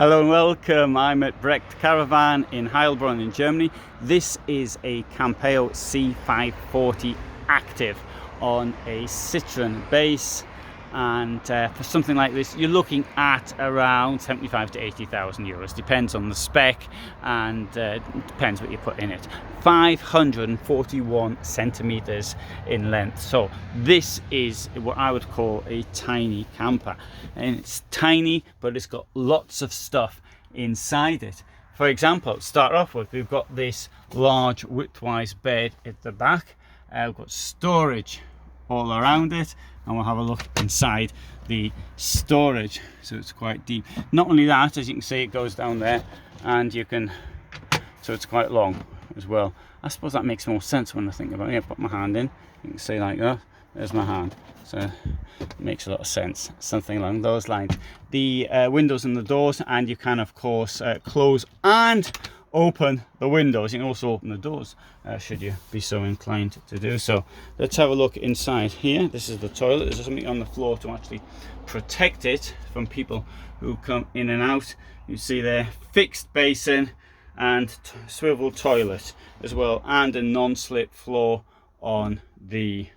Hello and welcome. I'm at Brecht Caravan in Heilbronn in Germany. This is a Campeo C540 active on a Citroen base, and for something like this you're looking at around 75 to 80,000 euros. Depends on the spec and depends what you put in it. 541 centimeters in length, so this is what I would call a tiny camper, and it's tiny but it's got lots of stuff inside it. For example, to start off with, we've got this large widthwise bed at the back. We've got storage all around it, and we'll have a look inside the storage. So it's quite deep. Not only that, as you can see, it goes down there, and you can, so it's quite long as well. I suppose that makes more sense when I think about it. Yeah, put my hand in, you can see like that, there's my hand, so it makes a lot of sense, something along those lines. The windows and the doors, and you can of course close and open the windows. You can also open the doors should you be so inclined to do so. Let's have a look inside here. This is the toilet. There's something on the floor to actually protect it from people who come in and out. You see there, fixed basin and swivel toilet as well, and a non-slip floor on the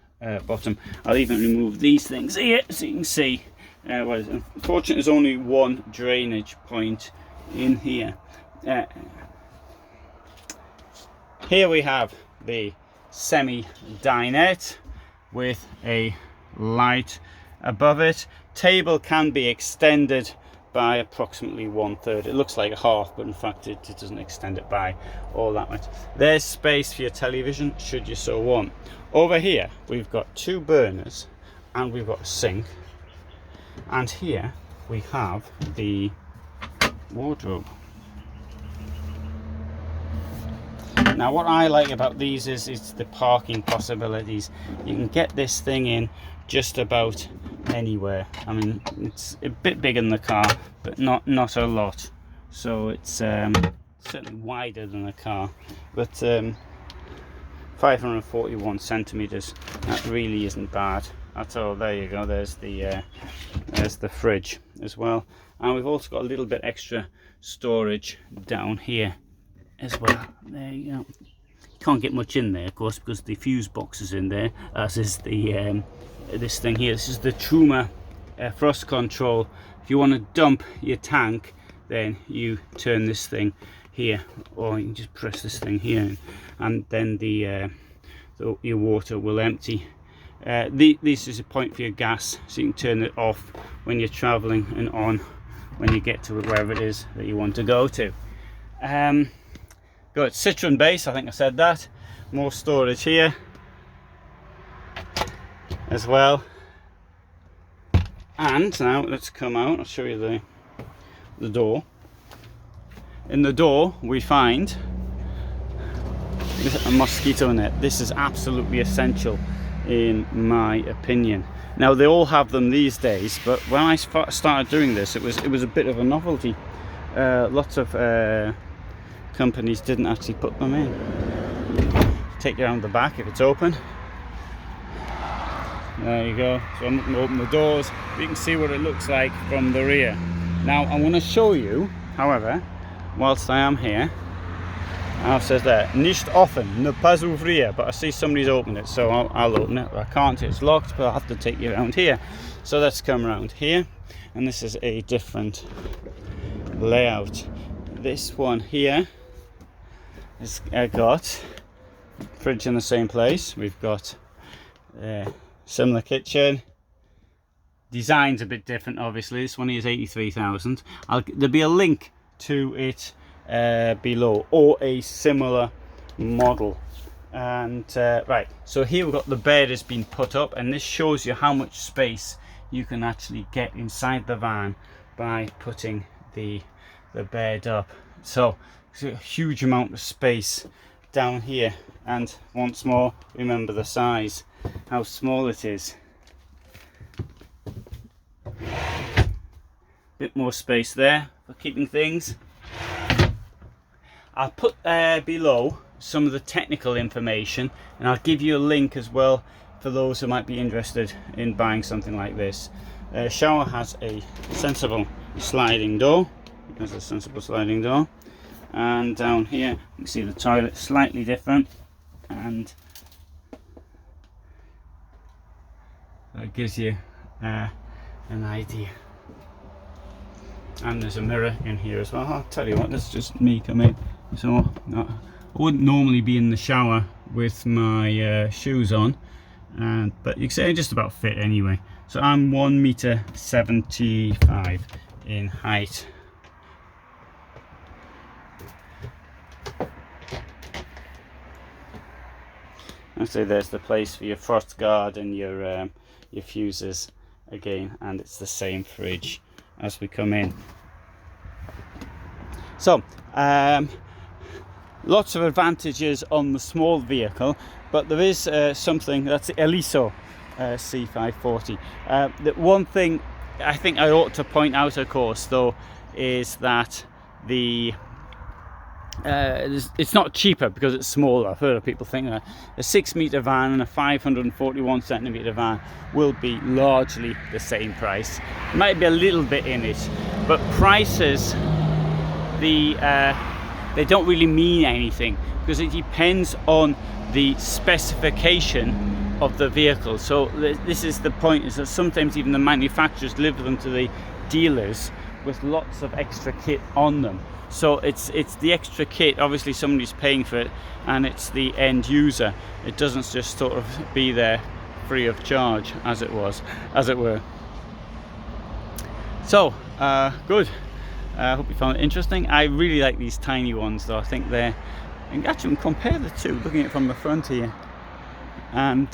bottom. I'll even remove these things here so you can see. Unfortunately, there's only one drainage point in here. Here we have the semi-dinette with a light above it. Table can be extended by approximately 1/3. It looks like a half, but in fact it doesn't extend it by all that much. There's space for your television should you so want. Over here we've got two burners and we've got a sink, and here we have the wardrobe. Now what I like about these is it's the parking possibilities. You can get this thing in just about anywhere. I mean, it's a bit bigger than the car, but not a lot. So it's certainly wider than the car, but 541 centimeters, that really isn't bad at all. There you go, there's the fridge as well, and we've also got a little bit extra storage down here as well. There you go. Can't get much in there of course because the fuse box is in there, as is the this thing here. This is the Truma frost control. If you want to dump your tank, then you turn this thing here, or you can just press this thing here, and then your water will empty. This is a point for your gas, so you can turn it off when you're traveling and on when you get to wherever it is that you want to go to. Good Citroen base, I think I said that. More storage here as well. And now let's come out, I'll show you the door. In the door we find a mosquito net. This is absolutely essential in my opinion. Now they all have them these days, but when I started doing this, it was a bit of a novelty. Lots of companies didn't actually put them in. Take you around the back if it's open. There you go. So I'm going to open the doors. You can see what it looks like from the rear. Now I'm going to show you, however, whilst I am here. It says there, nicht offen, ne pas ouvrir, but I see somebody's opened it, so I'll open it. I can't, it's locked, but I'll have to take you around here. So let's come around here, and this is a different layout. This one here has got fridge in the same place. We've got similar kitchen. Design's a bit different, obviously. This one is 83,000. There'll be a link to it below, or a similar model. And right, so here we've got the bed has been put up, and this shows you how much space you can actually get inside the van by putting the bed up. So it's a huge amount of space down here, and once more remember the size, how small it is. Bit more space there for keeping things. I'll put below some of the technical information, and I'll give you a link as well for those who might be interested in buying something like this. Shower has a sensible sliding door, there's a sensible sliding door, and down here you can see the toilet slightly different, and that gives you an idea. And there's a mirror in here as well. I'll tell you what, that's just me coming. So I wouldn't normally be in the shower with my shoes on, but you can say I just about fit anyway. So I'm 1.75 m in height. And so there's the place for your frost guard and your fuses again, and it's the same fridge as we come in. So lots of advantages on the small vehicle, but there is something that's the Itineo C540. The one thing I think I ought to point out, of course, though, is that it's not cheaper because it's smaller. I've heard of people think that a 6-meter van and a 541 centimeter van will be largely the same price. Might be a little bit in it, but prices, they don't really mean anything because it depends on the specification of the vehicle. So this is the point, is that sometimes even the manufacturers deliver them to the dealers with lots of extra kit on them. So it's the extra kit, obviously somebody's paying for it, and it's the end user. It doesn't just sort of be there free of charge, as it were. So good. I hope you found it interesting. I really like these tiny ones though. I think they're, and actually compare the two, looking at it from the front here, and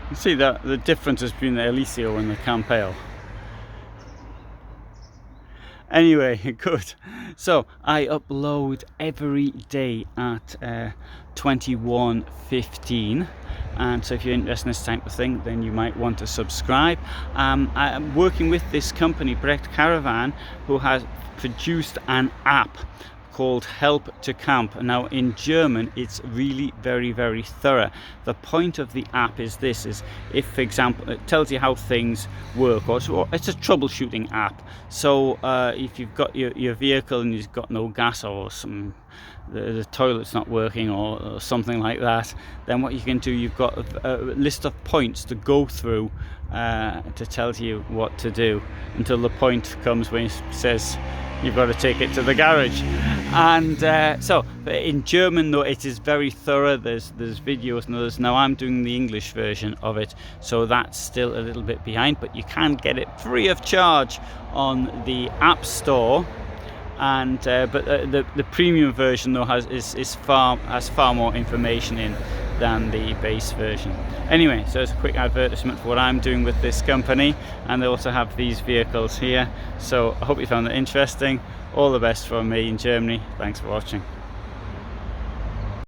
you see that the differences between the Itineo and the Campeo. Anyway, good. So I upload every day at 21:15, and so if you're interested in this type of thing, then you might want to subscribe. I'm working with this company, Brecht Caravan, who has produced an app called Help to Camp. Now in German it's really very thorough. The point of the app is this, is if, for example, it tells you how things work, or it's a troubleshooting app. So if you've got your vehicle and you've got no gas, or the toilet's not working, or something like that, then what you can do, you've got a list of points to go through to tell you what to do, until the point comes when it says you've got to take it to the garage. And so in German though, it is very thorough. There's videos and others. Now I'm doing the English version of it, so that's still a little bit behind, but you can get it free of charge on the App Store. And but the premium version though has far more information in than the base version. Anyway, so it's a quick advertisement for what I'm doing with this company, and they also have these vehicles here. So I hope you found it interesting. All the best from me in Germany. Thanks for watching.